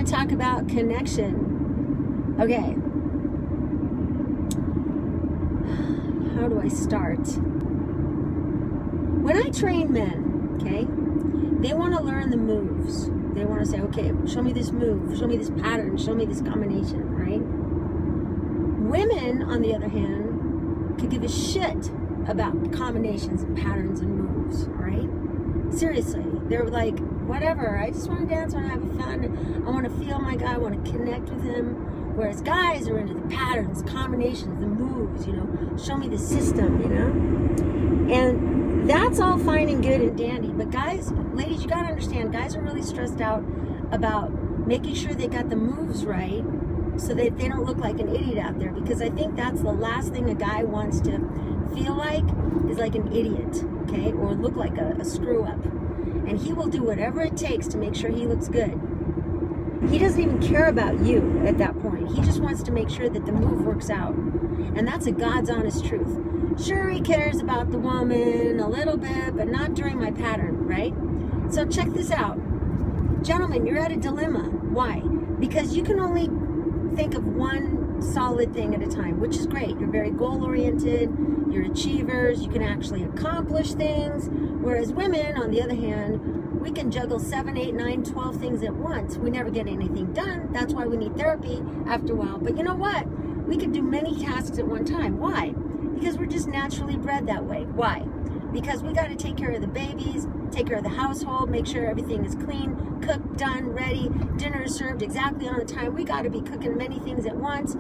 want to talk about connection. Okay. How do I start? When I train men, okay, they want to learn the moves. They want to say, okay, show me this move, show me this pattern, show me this combination, right? Women, on the other hand, could give a shit about combinations and patterns and moves, right? Seriously, they're like, whatever, I just want to dance, I want to have fun, I want to feel my guy, I want to connect with him. Whereas guys are into the patterns, combinations, the moves, you know, show me the system, you know? And that's all fine and good and dandy, but guys, ladies, you gotta understand, guys are really stressed out about making sure they got the moves right so that they don't look like an idiot out there, because I think that's the last thing a guy wants to feel like is like an idiot, okay, or look like a screw up. And he will do whatever it takes to make sure he looks good. He doesn't even care about you at that point. He just wants to make sure that the move works out. And that's a God's honest truth. Sure, he cares about the woman a little bit, but not during my pattern, right? So check this out. Gentlemen, you're at a dilemma. Why? Because you can only think of one solid thing at a time, which is great. You're very goal-oriented, you're achievers, you can actually accomplish things. Whereas women, on the other hand, we can juggle 7, 8, 9, 12 things at once. We never get anything done. That's why we need therapy after a while. But you know what? We can do many tasks at one time. Why? Because we're just naturally bred that way. Why? Because we got to take care of the babies, take care of the household, make sure everything is clean, cooked, done, ready, dinner is served exactly on the time. We got to be cooking many things at once.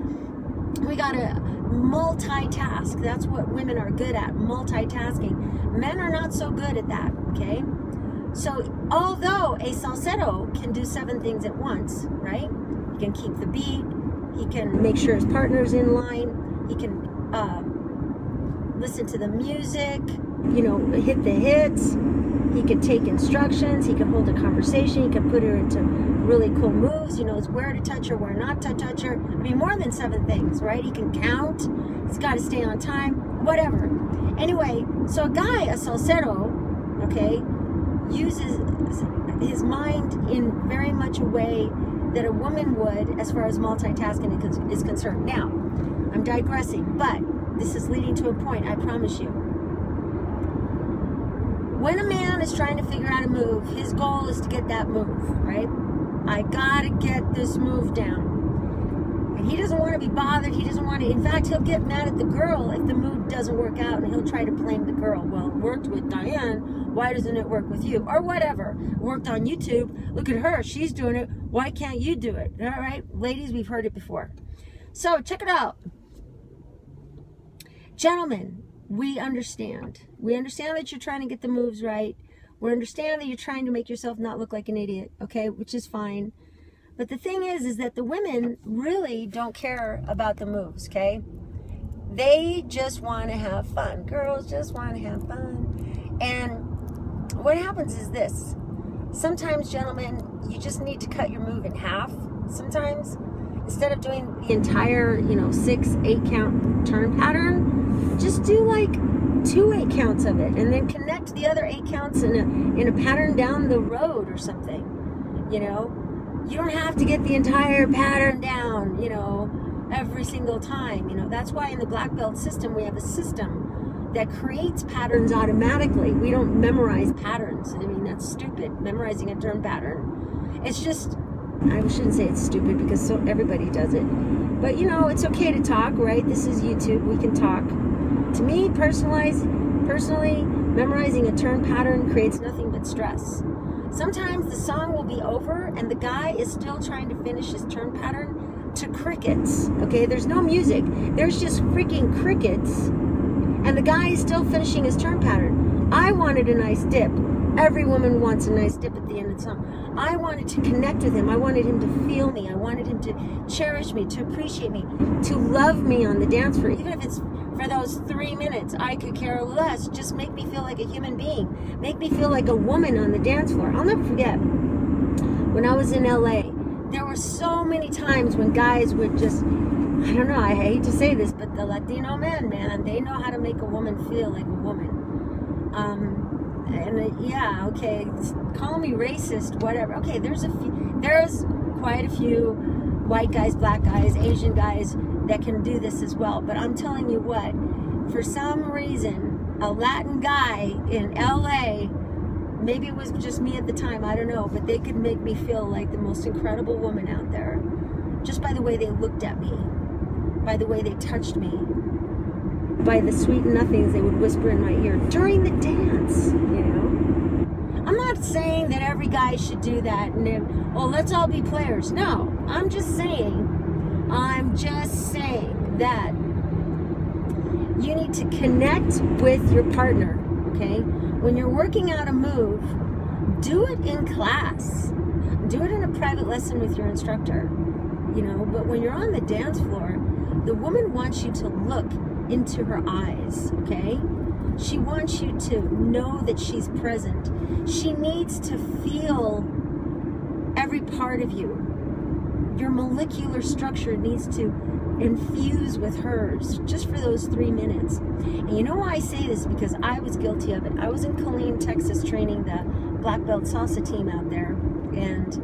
We got to multitask. That's what women are good at, multitasking. Men are not so good at that, okay? So, although a salsero can do 7 things at once, right? He can keep the beat, he can make sure his partner's in line, he can listen to the music, you know, hit the hits, he can take instructions, he can hold a conversation, he can put her into really cool moves, he knows where to touch her, where not to touch her. I mean, more than 7 things, right? He can count, he's got to stay on time, whatever. Anyway, so a guy, a salsero, okay, uses his mind in very much a way that a woman would as far as multitasking is concerned. Now, I'm digressing, but this is leading to a point, I promise you. When a man is trying to figure out a move, his goal is to get that move, right? I gotta get this move down. And he doesn't want to be bothered, he doesn't want to, in fact, he'll get mad at the girl if the move doesn't work out, and he'll try to blame the girl. Well, it worked with Diane, why doesn't it work with you? Or whatever, it worked on YouTube, look at her, she's doing it, why can't you do it? All right, ladies, we've heard it before. So, check it out. Gentlemen, we understand. We understand that you're trying to get the moves right. We understand that you're trying to make yourself not look like an idiot, okay, which is fine. But the thing is that the women really don't care about the moves, okay? They just want to have fun. Girls just want to have fun. And what happens is this. Sometimes, gentlemen, you just need to cut your move in half. Sometimes, instead of doing the entire, you know, 6, 8 count turn pattern, just do like 2 8 counts of it, and then connect the other 8 counts in a pattern down the road or something, you know? You don't have to get the entire pattern down, you know, every single time, you know. That's why in the black belt system, we have a system that creates patterns automatically. We don't memorize patterns. I mean, that's stupid, memorizing a turn pattern. It's just, I shouldn't say it's stupid because everybody does it. But, you know, it's okay to talk, right? This is YouTube, we can talk. To me, personally, memorizing a turn pattern creates nothing but stress. Sometimes the song will be over and the guy is still trying to finish his turn pattern to crickets, okay? There's no music. There's just freaking crickets, and the guy is still finishing his turn pattern. I wanted a nice dip. Every woman wants a nice dip at the end of the song. I wanted to connect with him. I wanted him to feel me. I wanted him to cherish me, to appreciate me, to love me on the dance floor. Even if it's for those 3 minutes, I could care less. Just make me feel like a human being. Make me feel like a woman on the dance floor. I'll never forget, when I was in LA, there were so many times when guys would just, I don't know, I hate to say this, but the Latino men, man, they know how to make a woman feel like a woman. Yeah, okay, call me racist, whatever. Okay, there's quite a few white guys, black guys, Asian guys that can do this as well. But I'm telling you what, for some reason, a Latin guy in LA, maybe it was just me at the time, I don't know, but they could make me feel like the most incredible woman out there, just by the way they looked at me, by the way they touched me, by the sweet nothings they would whisper in my ear during the dance, you know? I'm not saying that every guy should do that and then, oh, let's all be players. No, I'm just saying that you need to connect with your partner, okay? When you're working out a move, do it in class. Do it in a private lesson with your instructor, you know? But when you're on the dance floor, the woman wants you to look into her eyes, okay? She wants you to know that she's present. She needs to feel every part of you. Your molecular structure needs to infuse with hers just for those 3 minutes. And you know why I say this? Because I was guilty of it. I was in Killeen, Texas, training the black belt salsa team out there, and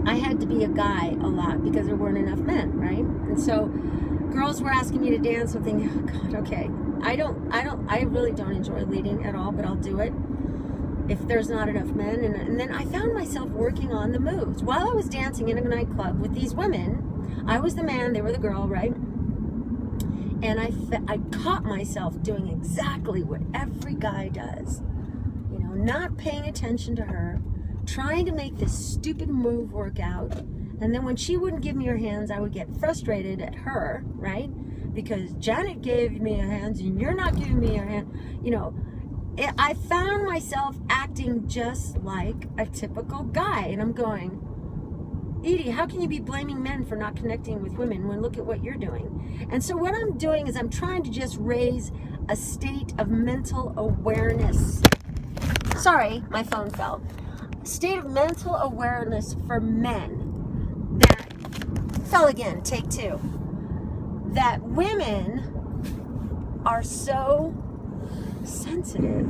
I had to be a guy a lot because there weren't enough men, right? And so girls were asking me to dance. I'm thinking, oh God, okay. I really don't enjoy leading at all, but I'll do it if there's not enough men. And then I found myself working on the moves while I was dancing in a nightclub with these women. I was the man, they were the girl, right? And I caught myself doing exactly what every guy does. You know, not paying attention to her, trying to make this stupid move work out. And then when she wouldn't give me her hands, I would get frustrated at her, right? Because Janet gave me her hands and you're not giving me your hand. You know, I found myself acting just like a typical guy. And I'm going, Edie, how can you be blaming men for not connecting with women when look at what you're doing? And so what I'm doing is I'm trying to just raise a state of mental awareness. Sorry, my phone fell. State of mental awareness for men that fell again, take two. That women are so sensitive.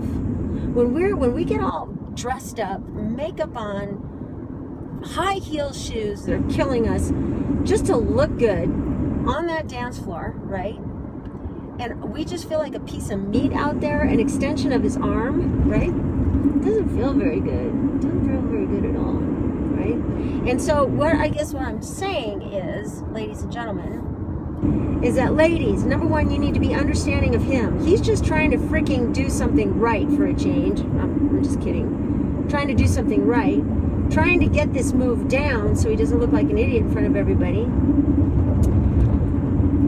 When we get all dressed up, makeup on, high heel shoes that are killing us just to look good on that dance floor, right? And we just feel like a piece of meat out there, an extension of his arm, right? It doesn't feel very good. It doesn't feel very good at all, right? And so what I'm saying is, ladies and gentlemen, is that ladies, number one, you need to be understanding of him. He's just trying to freaking do something right for a change. I'm just kidding. Trying to do something right. Trying to get this move down so he doesn't look like an idiot in front of everybody.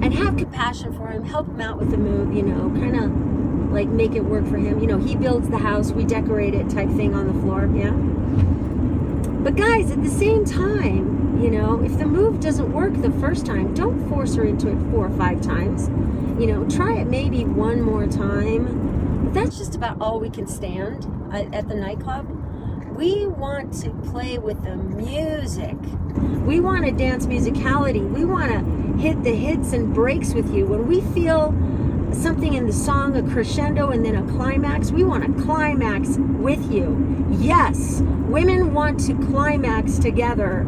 And have compassion for him. Help him out with the move, you know, kind of like make it work for him. You know, he builds the house, we decorate it type thing on the floor, yeah? But guys, at the same time, you know, if the move doesn't work the first time, don't force her into it 4 or 5 times. You know, try it maybe one more time. But that's just about all we can stand at the nightclub. We want to play with the music. We want to dance musicality. We want to hit the hits and breaks with you. When we feel something in the song, a crescendo and then a climax, we want to climax with you. Yes, women want to climax together,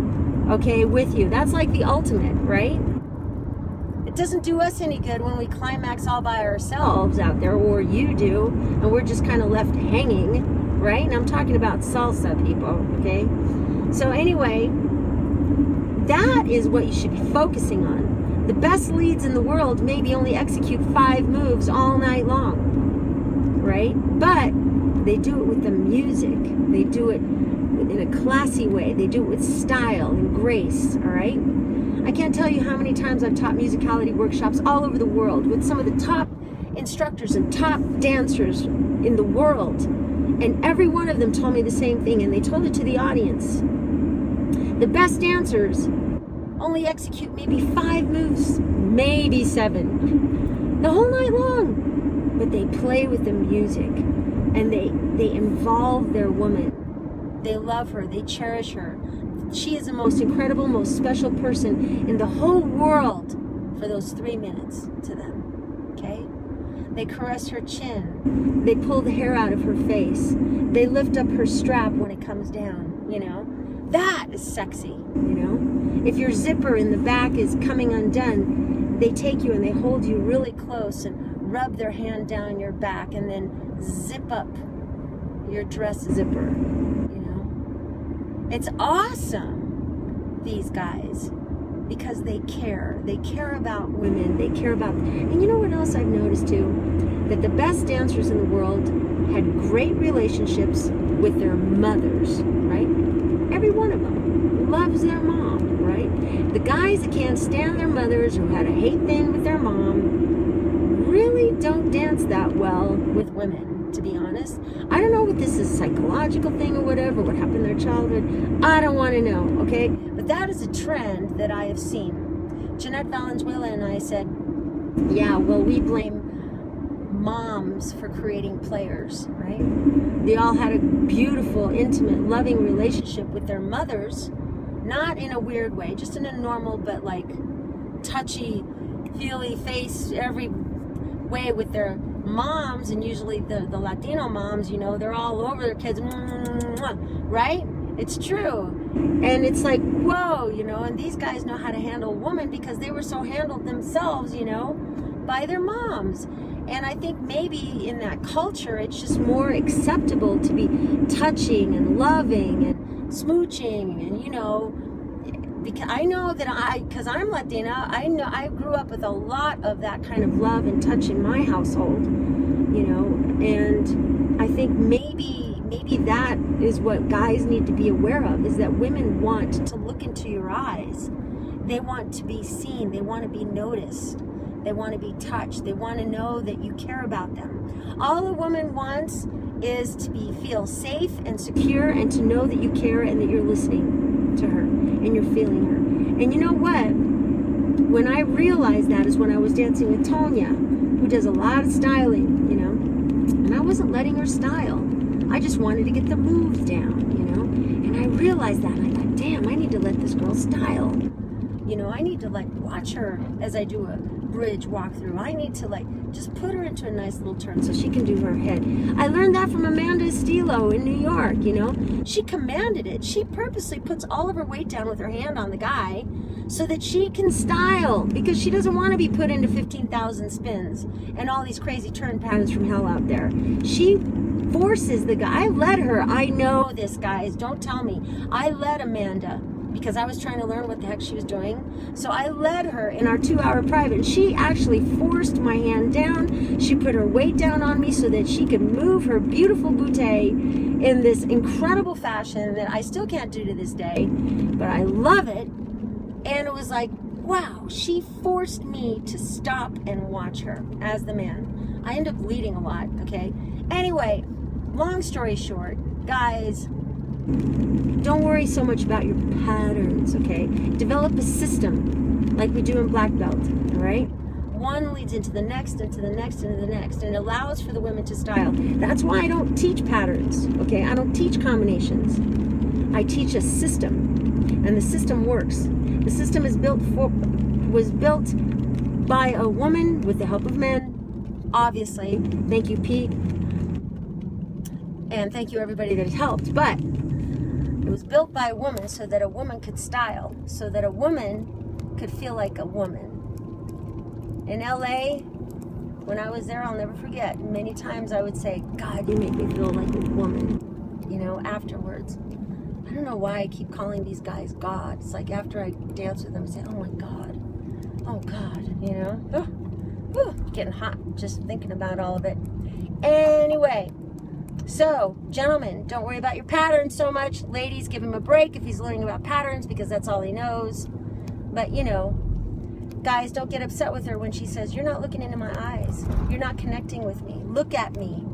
okay, with you. That's like the ultimate, right? It doesn't do us any good when we climax all by ourselves out there, or you do, and we're just kind of left hanging, right? And I'm talking about salsa, people, okay? So anyway, that is what you should be focusing on. The best leads in the world maybe only execute 5 moves all night long, right? But they do it with the music. They do it in a classy way. They do it with style and grace, all right? I can't tell you how many times I've taught musicality workshops all over the world with some of the top instructors and top dancers in the world. And every one of them told me the same thing, and they told it to the audience. The best dancers only execute maybe 5 moves, maybe 7, the whole night long. But they play with the music, and they involve their woman. They love her, they cherish her. She is the most incredible, most special person in the whole world for those 3 minutes to them, okay? They caress her chin. They pull the hair out of her face. They lift up her strap when it comes down, you know? That is sexy, you know? If your zipper in the back is coming undone, they take you and they hold you really close and rub their hand down your back and then zip up your dress zipper, you know? It's awesome, these guys, because they care. They care about women. They care about... And you know what else I've noticed, too? That the best dancers in the world had great relationships with their mothers, right? Every one of them loves their mom, right? The guys that can't stand their mothers or had a hate thing with their mom really don't dance that well with women, to be honest. I don't know what this is, psychological thing or whatever, what happened in their childhood. I don't want to know, okay? But that is a trend that I have seen. Jeanette Valenzuela and I said, yeah, well, we blame moms for creating players, right? They all had a beautiful, intimate, loving relationship with their mothers, not in a weird way, just in a normal but like touchy, feely face every way with their moms. And usually the Latino moms, you know, they're all over their kids, right? It's true. And it's like, whoa, you know, and these guys know how to handle a woman because they were so handled themselves, you know, by their moms. And I think maybe in that culture, it's just more acceptable to be touching and loving and smooching. And, you know, because I know that because I'm Latina, I know I grew up with a lot of that kind of love and touch in my household, you know, and I think maybe that is what guys need to be aware of, is that women want to look into your eyes. They want to be seen. They want to be noticed. They want to be touched. They want to know that you care about them. All a woman wants is to feel safe and secure and to know that you care and that you're listening to her and you're feeling her. And you know what? When I realized that is when I was dancing with Tonya, who does a lot of styling, you know, and I wasn't letting her style. I just wanted to get the moves down, you know, and I realized that. And I thought, damn, I need to let this girl style. You know, I need to like watch her as I do a bridge walkthrough. I need to like just put her into a nice little turn so she can do her head. I learned that from Amanda Estilo in New York, you know. She commanded it. She purposely puts all of her weight down with her hand on the guy so that she can style, because she doesn't want to be put into 15,000 spins and all these crazy turn patterns from hell out there. She forces the guy. I let her. I know this, guys. Don't tell me. I let Amanda, because I was trying to learn what the heck she was doing. So I led her in our 2-hour private. She actually forced my hand down. She put her weight down on me so that she could move her beautiful bootay in this incredible fashion that I still can't do to this day, but I love it. And it was like, wow, she forced me to stop and watch her as the man. I end up leading a lot, okay? Anyway, long story short, guys, don't worry so much about your patterns, okay? Develop a system like we do in Black Belt, all right? One leads into the next, into the next, into the next, and it allows for the women to style. That's why I don't teach patterns, okay? I don't teach combinations. I teach a system, and the system works. The system was built by a woman with the help of men, obviously. Thank you, Pete. And thank you, everybody that helped. But it was built by a woman so that a woman could style, so that a woman could feel like a woman. In LA, when I was there, I'll never forget, many times I would say, God, you make me feel like a woman, you know, afterwards. I don't know why I keep calling these guys gods. Like after I dance with them, I say, oh my God, you know? Oh, getting hot just thinking about all of it. Anyway, so gentlemen, don't worry about your patterns so much. Ladies, give him a break if he's learning about patterns, because that's all he knows. But you know, guys, don't get upset with her when she says, you're not looking into my eyes. You're not connecting with me. Look at me.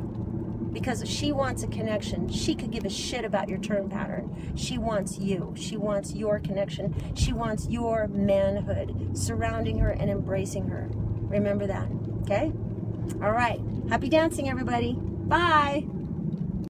Because if she wants a connection, she could give a shit about your turn pattern. She wants you. She wants your connection. She wants your manhood surrounding her and embracing her. Remember that, okay? All right. Happy dancing, everybody. Bye.